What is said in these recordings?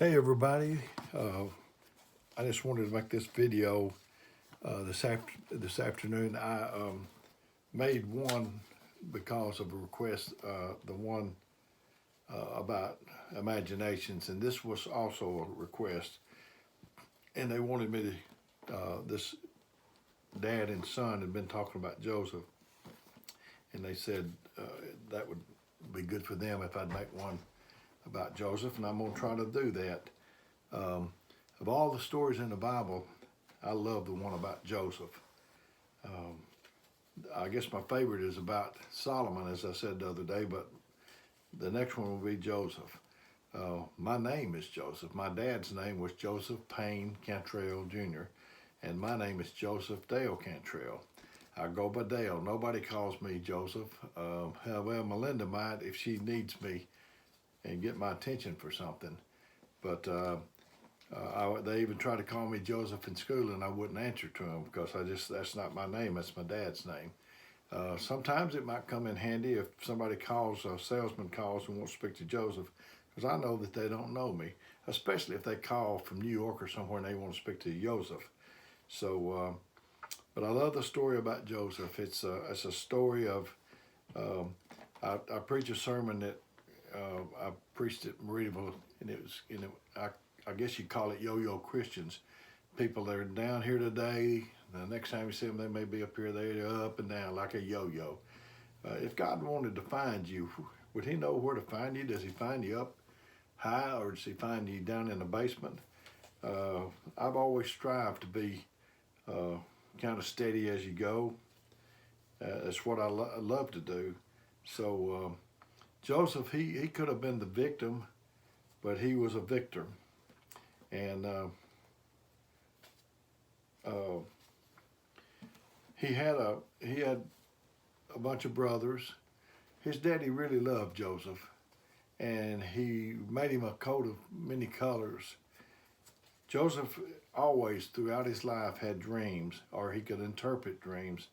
Hey everybody, I just wanted to make this video this afternoon. I made one because of a request, the one about imaginations, and this was also a request. And they wanted me to, this dad and son had been talking about Joseph, and they said that would be good for them if I'd make one about Joseph, and I'm going to try to do that. Um, of all the stories in the Bible, I love the one about Joseph. Um, I guess my favorite is about Solomon, as I said the other day, but the next one will be Joseph. My name is Joseph. My dad's name was Joseph Payne Cantrell Jr., and my name is Joseph Dale Cantrell. I go by Dale. Nobody calls me Joseph. Well, Melinda might if she needs me and get my attention for something. But they even tried to call me Joseph in school, and I wouldn't answer to them because that's not my name. That's my dad's name. Sometimes it might come in handy if somebody calls, a salesman calls and wants to speak to Joseph, because I know that they don't know me, especially if they call from New York or somewhere and they want to speak to Joseph. So, but I love the story about Joseph. It's a story of, I preach a sermon that I preached at Meridianville, and I guess you'd call it yo-yo Christians. People that are down here today, the next time you see them, they may be up here, they're up and down like a yo-yo. If God wanted to find you, would he know where to find you? Does he find you up high, or does he find you down in the basement? I've always strived to be kind of steady as you go. It's what I love to do. So Joseph, he could have been the victim, but he was a victor. And he had a bunch of brothers. His daddy really loved Joseph, and he made him a coat of many colors. Joseph always, throughout his life, had dreams, or he could interpret dreams.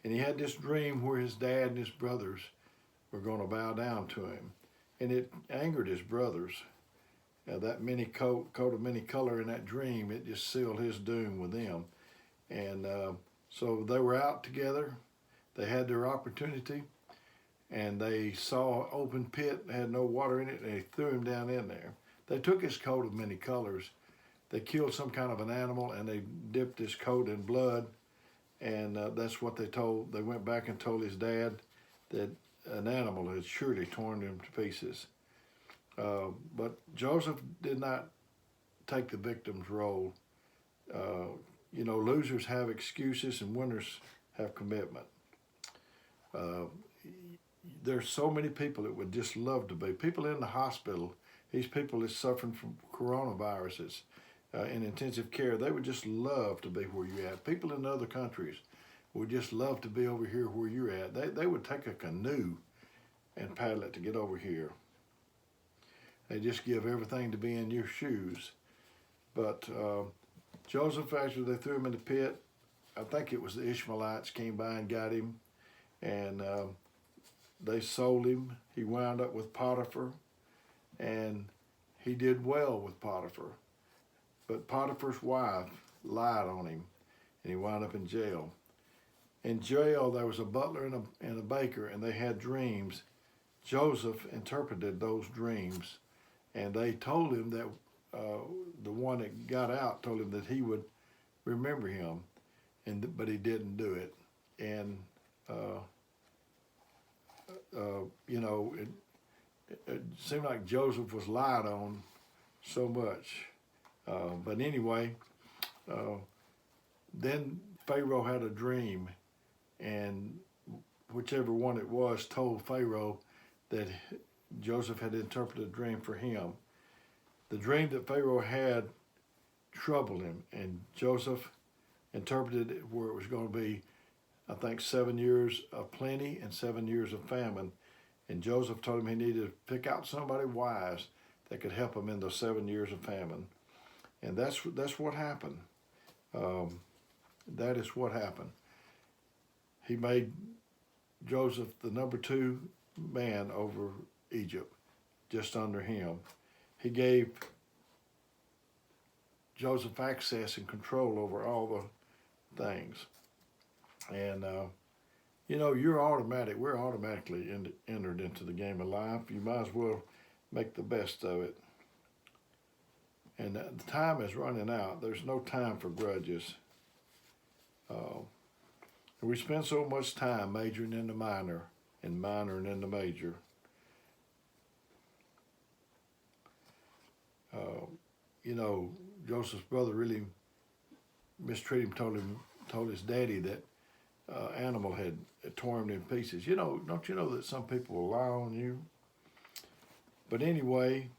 And he had this dream where his dad and his brothers were going to bow down to him. And it angered his brothers. That many coat of many color in that dream, it just sealed his doom with them. And so they were out together. They had their opportunity, and they saw an open pit, had no water in it, and they threw him down in there. They took his coat of many colors. They killed some kind of an animal, and they dipped his coat in blood, and that's what they told. They went back and told his dad that an animal had surely torn him to pieces. But Joseph did not take the victim's role. Losers have excuses and winners have commitment. Uh, there's so many people that would just love to be. People in the hospital, these people that's suffering from coronaviruses in intensive care, they would just love to be where you're at. People in other countries would just love to be over here where you're at. They would take a canoe and paddle it to get over here. They just give everything to be in your shoes. But Joseph, after they threw him in the pit, I think it was the Ishmaelites came by and got him, and they sold him. He wound up with Potiphar, and he did well with Potiphar. But Potiphar's wife lied on him, and he wound up in jail. In jail, there was a butler and a baker, and they had dreams. Joseph interpreted those dreams, and they told him that the one that got out told him that he would remember him, but he didn't do it. And it seemed like Joseph was lied on so much. But anyway, then Pharaoh had a dream, and whichever one it was told Pharaoh that Joseph had interpreted a dream for him. The dream that Pharaoh had troubled him, and Joseph interpreted it where it was going to be, I think, 7 years of plenty and 7 years of famine. And Joseph told him he needed to pick out somebody wise that could help him in those 7 years of famine. And that's what happened. That is what happened. He made Joseph the number 2 man over Egypt, just under him. He gave Joseph access and control over all the things. And, we're automatically entered into the game of life. You might as well make the best of it. And the time is running out. There's no time for grudges. We spend so much time majoring in the minor and minoring in the major. Joseph's brother really mistreated him, told his daddy that animal had torn him in pieces. Don't you know that some people will lie on you? But anyway,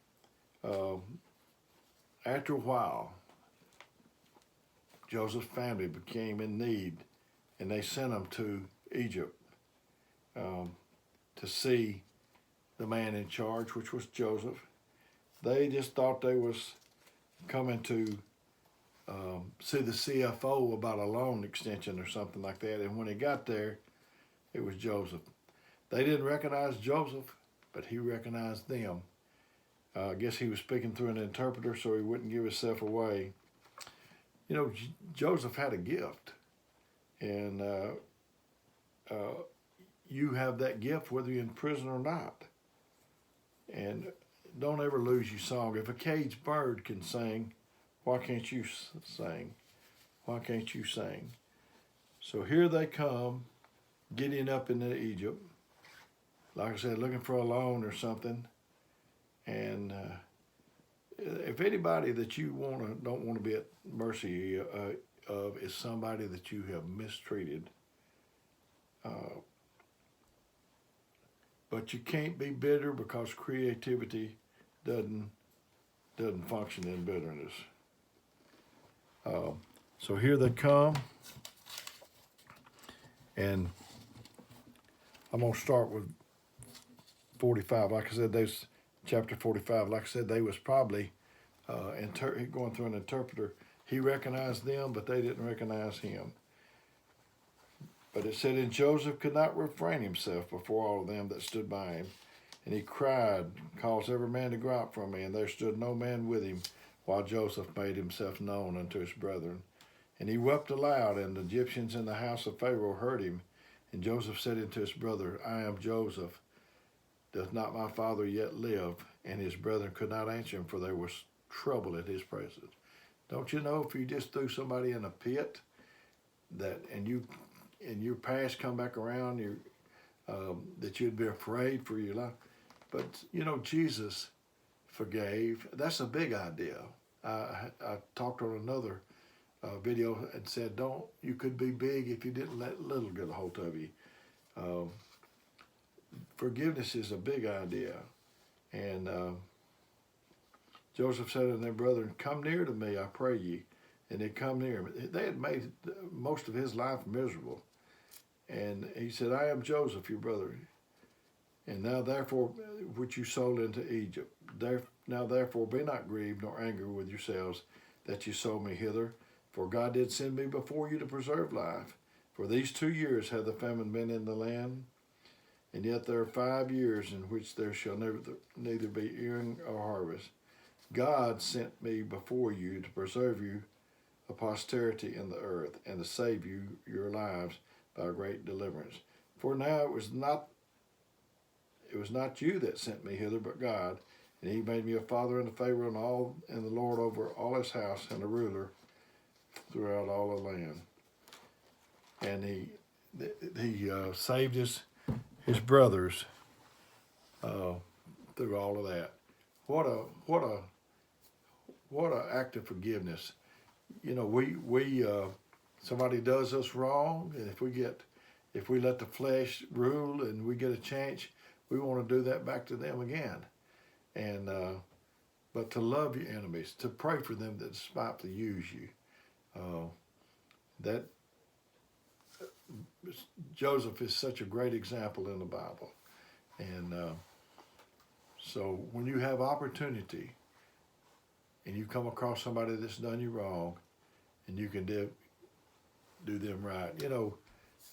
after a while, Joseph's family became in need, and they sent him to Egypt to see the man in charge, which was Joseph. They just thought they was coming to see the CFO about a loan extension or something like that. And when he got there, it was Joseph. They didn't recognize Joseph, but he recognized them. I guess he was speaking through an interpreter so he wouldn't give himself away. Joseph had a gift. And you have that gift whether you're in prison or not. And don't ever lose your song. If a caged bird can sing, why can't you sing? Why can't you sing? So here they come, getting up into Egypt. Like I said, looking for a loan or something. And if anybody that you don't want to be at mercy of is somebody that you have mistreated. But you can't be bitter because creativity doesn't function in bitterness. So here they come, and I'm going to start with 45. Like I said, there's chapter 45. Like I said, they was probably going through an interpreter. He recognized them, but they didn't recognize him. But it said, and Joseph could not refrain himself before all of them that stood by him. And he cried, caused every man to go out from me. And there stood no man with him, while Joseph made himself known unto his brethren. And he wept aloud, and the Egyptians in the house of Pharaoh heard him. And Joseph said unto his brother, I am Joseph. Doth not my father yet live? And his brethren could not answer him, for there was trouble at his presence. Don't you know if you just threw somebody in a pit, and your past come back around, that you'd be afraid for your life? But Jesus forgave. That's a big idea. I talked on another video and said, you could be big if you didn't let little get a hold of you. Forgiveness is a big idea. And Joseph said unto their brethren, come near to me, I pray ye. And they come near. They had made most of his life miserable. And he said, I am Joseph, your brother. And now therefore, which you sold into Egypt. Now therefore be not grieved nor angry with yourselves that you sold me hither. For God did send me before you to preserve life. For these 2 years hath the famine been in the land. And yet there are 5 years in which there shall neither be earing or harvest. God sent me before you to preserve you a posterity in the earth, and to save you your lives by a great deliverance. For now it was not you that sent me hither, but God, and he made me a father unto Pharaoh and the Lord over all his house, and a ruler throughout all the land. And he saved his brothers through all of that. What a act of forgiveness. We somebody does us wrong, and if we let the flesh rule and we get a chance, we want to do that back to them again. And but to love your enemies, to pray for them that despitefully use you. That Joseph is such a great example in the Bible. And so when you have opportunity and you come across somebody that's done you wrong, and you can do them right.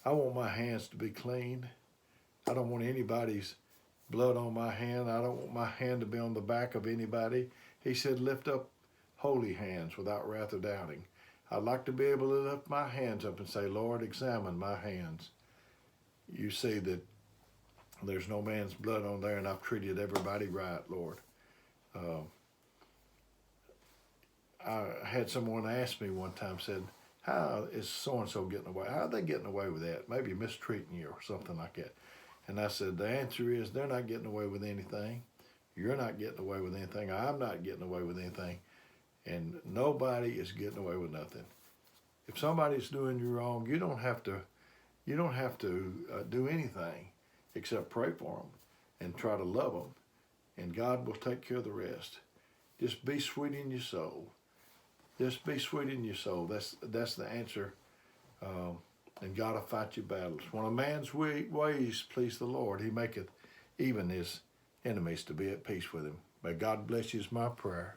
I want my hands to be clean. I don't want anybody's blood on my hand. I don't want my hand to be on the back of anybody. He said, holy hands without wrath or doubting. I'd like to be able to lift my hands up and say, Lord, examine my hands. You see that there's no man's blood on there, and I've treated everybody right, Lord. I had someone ask me one time, said, how is so-and-so getting away? How are they getting away with that? Maybe mistreating you or something like that. And I said, the answer is they're not getting away with anything. You're not getting away with anything. I'm not getting away with anything. And nobody is getting away with nothing. If somebody's doing you wrong, you don't have to do anything except pray for them and try to love them. And God will take care of the rest. Just be sweet in your soul. Just be sweet in your soul. That's the answer. And God will fight your battles. When a man's ways please the Lord, he maketh even his enemies to be at peace with him. May God bless you is my prayer.